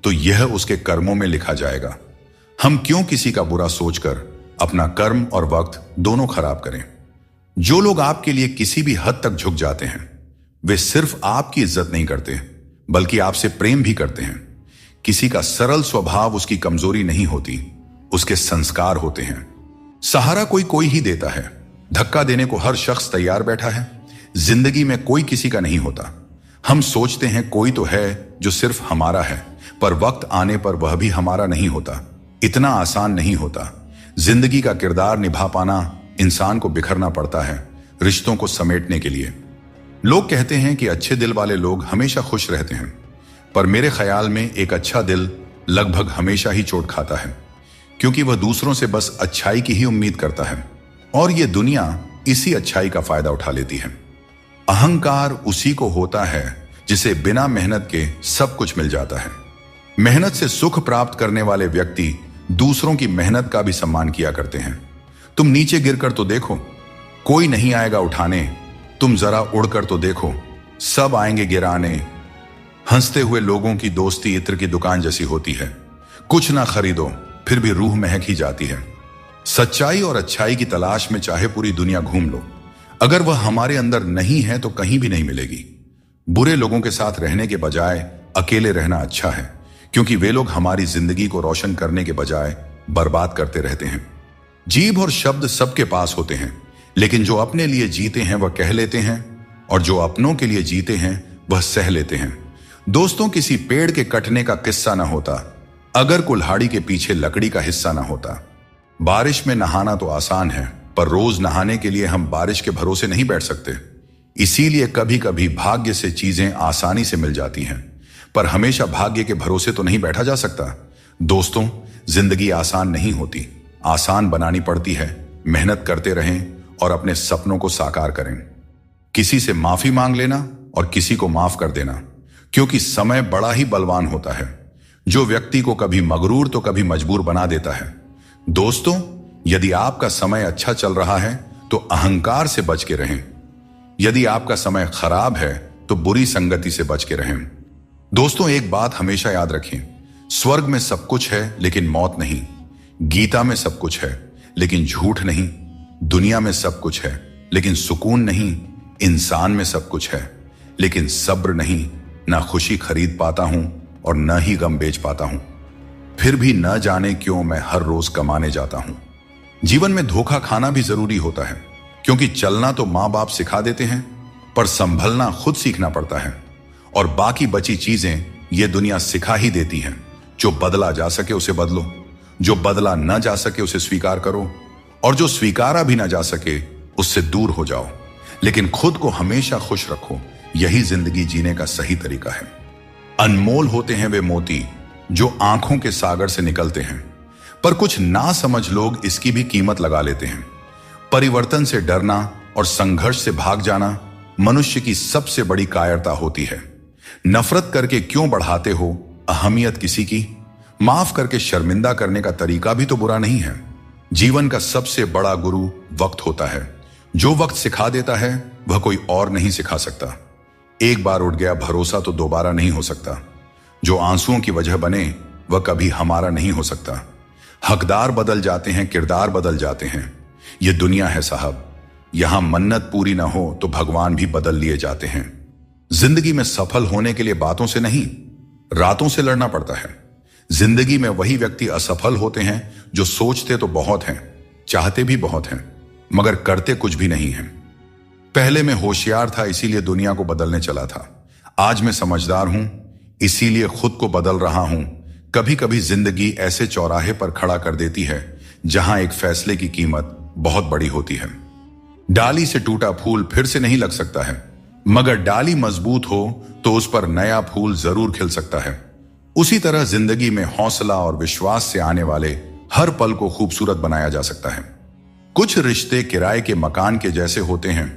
[SPEAKER 1] तो यह उसके कर्मों में लिखा जाएगा। हम क्यों किसी का बुरा सोचकर अपना कर्म और वक्त दोनों खराब करें? जो लोग आपके लिए किसी भी हद तक झुक जाते हैं, वे सिर्फ आपकी इज्जत नहीं करते, बल्कि आपसे प्रेम भी करते हैं। किसी का सरल स्वभाव उसकी कमजोरी नहीं होती, उसके संस्कार होते हैं। सहारा कोई ही देता है, धक्का देने को हर शख्स तैयार बैठा है। जिंदगी में कोई किसी का नहीं होता। हम सोचते हैं कोई तो है जो सिर्फ हमारा है, पर वक्त आने पर वह भी हमारा नहीं होता। इतना आसान नहीं होता। जिंदगी का किरदार निभा पाना इंसान को बिखरना पड़ता है, रिश्तों को समेटने के लिए। लोग कहते हैं कि अच्छे दिल वाले लोग हमेशा खुश रहते हैं, पर मेरे ख्याल में एक अच्छा दिल लगभग हमेशा ही चोट खाता है, क्योंकि वह दूसरों से बस अच्छाई की ही उम्मीद करता है, और यह दुनिया इसी अच्छाई का फायदा उठा लेती है। अहंकार उसी को होता है जिसे बिना मेहनत के सब कुछ मिल जाता है। मेहनत से सुख प्राप्त करने वाले व्यक्ति दूसरों की मेहनत का भी सम्मान किया करते हैं। तुम नीचे गिरकर तो देखो, कोई नहीं आएगा उठाने। तुम जरा उड़कर तो देखो, सब आएंगे गिराने। हंसते हुए लोगों की दोस्ती इत्र की दुकान जैसी होती है। कुछ ना खरीदो फिर भी रूह महक ही जाती है। सच्चाई और अच्छाई की तलाश में चाहे पूरी दुनिया घूम लो, अगर वह हमारे अंदर नहीं है तो कहीं भी नहीं मिलेगी। बुरे लोगों के साथ रहने के बजाय अकेले रहना अच्छा है, क्योंकि वे लोग हमारी जिंदगी को रोशन करने के बजाय बर्बाद करते रहते हैं। जीभ और शब्द सबके पास होते हैं, लेकिन जो अपने लिए जीते हैं वह कह लेते हैं, और जो अपनों के लिए जीते हैं वह सह लेते हैं। दोस्तों, किसी पेड़ के कटने का किस्सा ना होता अगर कुल्हाड़ी के पीछे लकड़ी का हिस्सा ना होता। बारिश में नहाना तो आसान है, पर रोज नहाने के लिए हम बारिश के भरोसे नहीं बैठ सकते। इसीलिए कभी कभी भाग्य से चीजें आसानी से मिल जाती हैं, पर हमेशा भाग्य के भरोसे तो नहीं बैठा जा सकता। दोस्तों, जिंदगी आसान नहीं होती, आसान बनानी पड़ती है। मेहनत करते रहें और अपने सपनों को साकार करें। किसी से माफी मांग लेना और किसी को माफ कर देना, क्योंकि समय बड़ा ही बलवान होता है, जो व्यक्ति को कभी मगरूर तो कभी मजबूर बना देता है। दोस्तों, यदि आपका समय अच्छा चल रहा है तो अहंकार से बच के रहें। यदि आपका समय खराब है तो बुरी संगति से बच के रहें। दोस्तों, एक बात हमेशा याद रखें, स्वर्ग में सब कुछ है लेकिन मौत नहीं। गीता में सब कुछ है लेकिन झूठ नहीं। दुनिया में सब कुछ है लेकिन सुकून नहीं। इंसान में सब कुछ है लेकिन सब्र नहीं। ना खुशी खरीद पाता हूं और न ही गम बेच पाता हूं। फिर भी न जाने क्यों मैं हर रोज कमाने जाता हूं। जीवन में धोखा खाना भी जरूरी होता है, क्योंकि चलना तो मां बाप सिखा देते हैं, पर संभलना खुद सीखना पड़ता है। और बाकी बची चीजें ये दुनिया सिखा ही देती हैं। जो बदला जा सके उसे बदलो, जो बदला न जा सके उसे स्वीकार करो, और जो स्वीकारा भी ना जा सके उससे दूर हो जाओ। लेकिन खुद को हमेशा खुश रखो, यही जिंदगी जीने का सही तरीका है। अनमोल होते हैं वे मोती जो आंखों के सागर से निकलते हैं, पर कुछ ना समझ लोग इसकी भी कीमत लगा लेते हैं। परिवर्तन से डरना और संघर्ष से भाग जाना मनुष्य की सबसे बड़ी कायरता होती है। नफरत करके क्यों बढ़ाते हो अहमियत किसी की? माफ करके शर्मिंदा करने का तरीका भी तो बुरा नहीं है। जीवन का सबसे बड़ा गुरु वक्त होता है। जो वक्त सिखा देता है वह कोई और नहीं सिखा सकता। एक बार उठ गया भरोसा तो दोबारा नहीं हो सकता। जो आंसुओं की वजह बने वह कभी हमारा नहीं हो सकता। हकदार बदल जाते हैं, किरदार बदल जाते हैं। यह दुनिया है साहब, यहां मन्नत पूरी ना हो तो भगवान भी बदल लिए जाते हैं। जिंदगी में सफल होने के लिए बातों से नहीं, रातों से लड़ना पड़ता है। जिंदगी में वही व्यक्ति असफल होते हैं जो सोचते तो बहुत हैं, चाहते भी बहुत हैं, मगर करते कुछ भी नहीं हैं। पहले मैं होशियार था इसीलिए दुनिया को बदलने चला था। आज मैं समझदार हूं इसीलिए खुद को बदल रहा हूं। कभी कभी जिंदगी ऐसे चौराहे पर खड़ा कर देती है जहां एक फैसले की कीमत बहुत बड़ी होती है। डाली से टूटा फूल फिर से नहीं लग सकता है, मगर डाली मजबूत हो तो उस पर नया फूल जरूर खिल सकता है। उसी तरह जिंदगी में हौसला और विश्वास से आने वाले हर पल को खूबसूरत बनाया जा सकता है। कुछ रिश्ते किराए के मकान के जैसे होते हैं,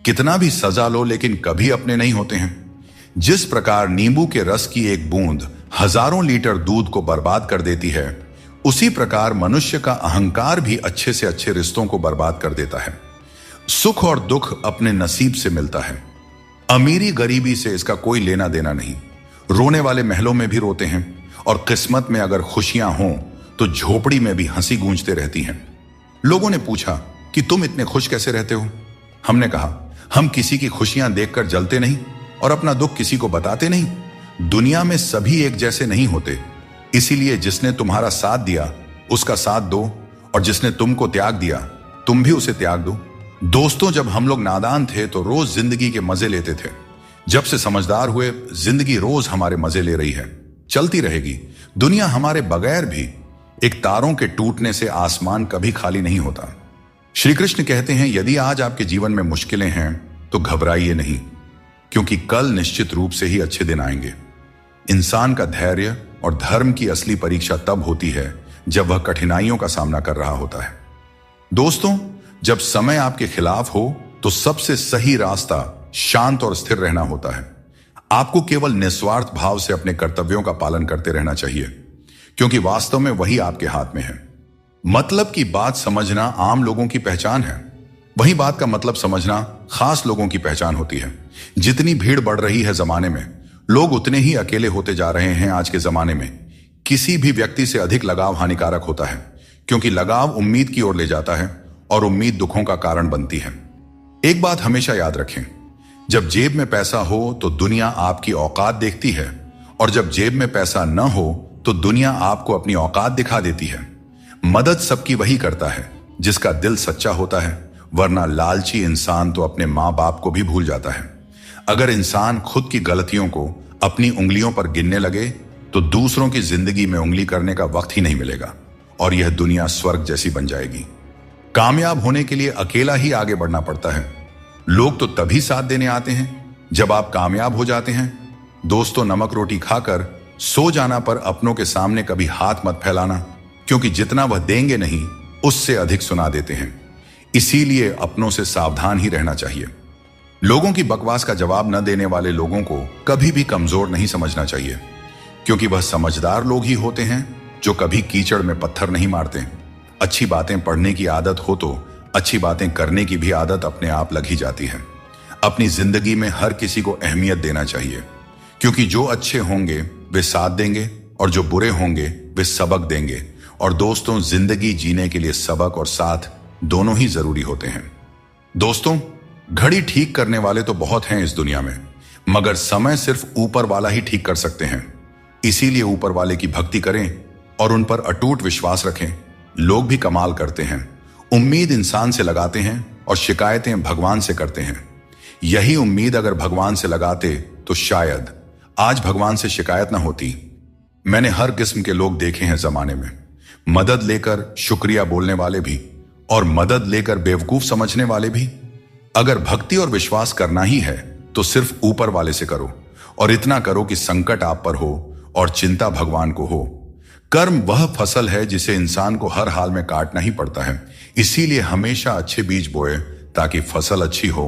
[SPEAKER 1] कितना भी सजा लो लेकिन कभी अपने नहीं होते हैं। जिस प्रकार नींबू के रस की एक बूंद हजारों लीटर दूध को बर्बाद कर देती है, उसी प्रकार मनुष्य का अहंकार भी अच्छे से अच्छे रिश्तों को बर्बाद कर देता है। सुख और दुख अपने नसीब से मिलता है। अमीरी गरीबी से इसका कोई लेना देना नहीं। रोने वाले महलों में भी रोते हैं, और किस्मत में अगर खुशियां हों तो झोपड़ी में भी हंसी गूंजते रहती हैं। लोगों ने पूछा कि तुम इतने खुश कैसे रहते हो? हमने कहा, हम किसी की खुशियां देखकर जलते नहीं और अपना दुख किसी को बताते नहीं। दुनिया में सभी एक जैसे नहीं होते, इसीलिए जिसने तुम्हारा साथ दिया उसका साथ दो, और जिसने तुमको त्याग दिया तुम भी उसे त्याग दो। दोस्तों, जब हम लोग नादान थे तो रोज जिंदगी के मजे लेते थे। जब से समझदार हुए जिंदगी रोज हमारे मजे ले रही है, चलती रहेगी। दुनिया हमारे बगैर भी, एक तारों के टूटने से आसमान कभी खाली नहीं होता। श्री कृष्ण कहते हैं, यदि आज आपके जीवन में मुश्किलें हैं तो घबराइए नहीं, क्योंकि कल निश्चित रूप से ही अच्छे दिन आएंगे। इंसान का धैर्य और धर्म की असली परीक्षा तब होती है जब वह कठिनाइयों का सामना कर रहा होता है। दोस्तों, जब समय आपके खिलाफ हो तो सबसे सही रास्ता शांत और स्थिर रहना होता है। आपको केवल निस्वार्थ भाव से अपने कर्तव्यों का पालन करते रहना चाहिए, क्योंकि वास्तव में वही आपके हाथ में है। मतलब की बात समझना आम लोगों की पहचान है, वही बात का मतलब समझना खास लोगों की पहचान होती है। जितनी भीड़ बढ़ रही है जमाने में, लोग उतने ही अकेले होते जा रहे हैं। आज के जमाने में किसी भी व्यक्ति से अधिक लगाव हानिकारक होता है, क्योंकि लगाव उम्मीद की ओर ले जाता है और उम्मीद दुखों का कारण बनती है। एक बात हमेशा याद रखें, जब जेब में पैसा हो तो दुनिया आपकी औकात देखती है, और जब जेब में पैसा न हो तो दुनिया आपको अपनी औकात दिखा देती है। मदद सबकी वही करता है जिसका दिल सच्चा होता है, वरना लालची इंसान तो अपने माँ बाप को भी भूल जाता है। अगर इंसान खुद की गलतियों को अपनी उंगलियों पर गिनने लगे तो दूसरों की जिंदगी में उंगली करने का वक्त ही नहीं मिलेगा, और यह दुनिया स्वर्ग जैसी बन जाएगी। कामयाब होने के लिए अकेला ही आगे बढ़ना पड़ता है। लोग तो तभी साथ देने आते हैं जब आप कामयाब हो जाते हैं। दोस्तों, नमक रोटी खाकर सो जाना पर अपनों के सामने कभी हाथ मत फैलाना, क्योंकि जितना वह देंगे नहीं उससे अधिक सुना देते हैं। इसीलिए अपनों से सावधान ही रहना चाहिए। लोगों की बकवास का जवाब न देने वाले लोगों को कभी भी कमजोर नहीं समझना चाहिए, क्योंकि वह समझदार लोग ही होते हैं जो कभी कीचड़ में पत्थर नहीं मारते। अच्छी बातें पढ़ने की आदत हो तो अच्छी बातें करने की भी आदत अपने आप लग ही जाती है। अपनी जिंदगी में हर किसी को अहमियत देना चाहिए, क्योंकि जो अच्छे होंगे वे साथ देंगे और जो बुरे होंगे वे सबक देंगे। और दोस्तों, जिंदगी जीने के लिए सबक और साथ दोनों ही जरूरी होते हैं। दोस्तों, घड़ी ठीक करने वाले तो बहुत हैं इस दुनिया में, मगर समय सिर्फ ऊपर वाला ही ठीक कर सकते हैं। इसीलिए ऊपर वाले की भक्ति करें और उन पर अटूट विश्वास रखें। लोग भी कमाल करते हैं, उम्मीद इंसान से लगाते हैं और शिकायतें भगवान से करते हैं। यही उम्मीद अगर भगवान से लगाते तो शायद आज भगवान से शिकायत ना होती। मैंने हर किस्म के लोग देखे हैं जमाने में, मदद लेकर शुक्रिया बोलने वाले भी और मदद लेकर बेवकूफ समझने वाले भी। अगर भक्ति और विश्वास करना ही है तो सिर्फ ऊपर वाले से करो और इतना करो कि संकट आप पर हो और चिंता भगवान को हो। कर्म वह फसल है जिसे इंसान को हर हाल में काटना ही पड़ता है, इसीलिए हमेशा अच्छे बीज बोए ताकि फसल अच्छी हो।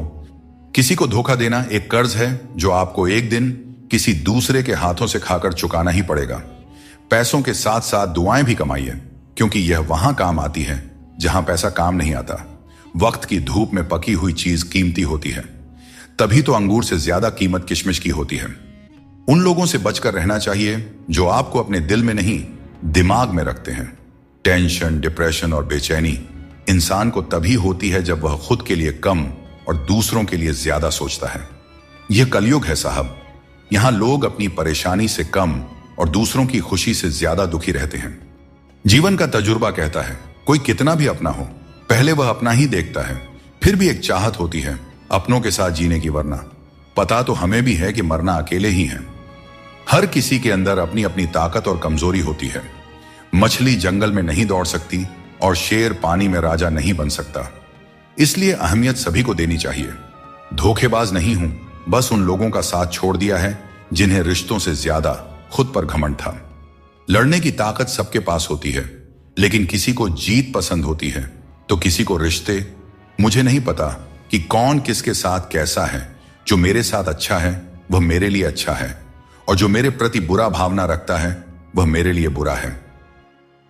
[SPEAKER 1] किसी को धोखा देना एक कर्ज है जो आपको एक दिन किसी दूसरे के हाथों से खाकर चुकाना ही पड़ेगा। पैसों के साथ साथ दुआएं भी कमाइए, क्योंकि यह वहां काम आती है जहां पैसा काम नहीं आता। वक्त की धूप में पकी हुई चीज कीमती होती है, तभी तो अंगूर से ज्यादा कीमत किशमिश की होती है। उन लोगों से बचकर रहना चाहिए जो आपको अपने दिल में नहीं दिमाग में रखते हैं। टेंशन, डिप्रेशन और बेचैनी इंसान को तभी होती है जब वह खुद के लिए कम और दूसरों के लिए ज्यादा सोचता है। यह कलयुग है साहब, यहां लोग अपनी परेशानी से कम और दूसरों की खुशी से ज्यादा दुखी रहते हैं। जीवन का तजुर्बा कहता है कोई कितना भी अपना हो, पहले वह अपना ही देखता है। फिर भी एक चाहत होती है अपनों के साथ जीने की, वरना पता तो हमें भी है कि मरना अकेले ही है। हर किसी के अंदर अपनी अपनी ताकत और कमजोरी होती है। मछली जंगल में नहीं दौड़ सकती और शेर पानी में राजा नहीं बन सकता, इसलिए अहमियत सभी को देनी चाहिए। धोखेबाज नहीं हूं, बस उन लोगों का साथ छोड़ दिया है जिन्हें रिश्तों से ज्यादा खुद पर घमंड था। लड़ने की ताकत सबके पास होती है, लेकिन किसी को जीत पसंद होती है तो किसी को रिश्ते। मुझे नहीं पता कि कौन किसके साथ कैसा है। जो मेरे साथ अच्छा है वह मेरे लिए अच्छा है, और जो मेरे प्रति बुरा भावना रखता है वह मेरे लिए बुरा है।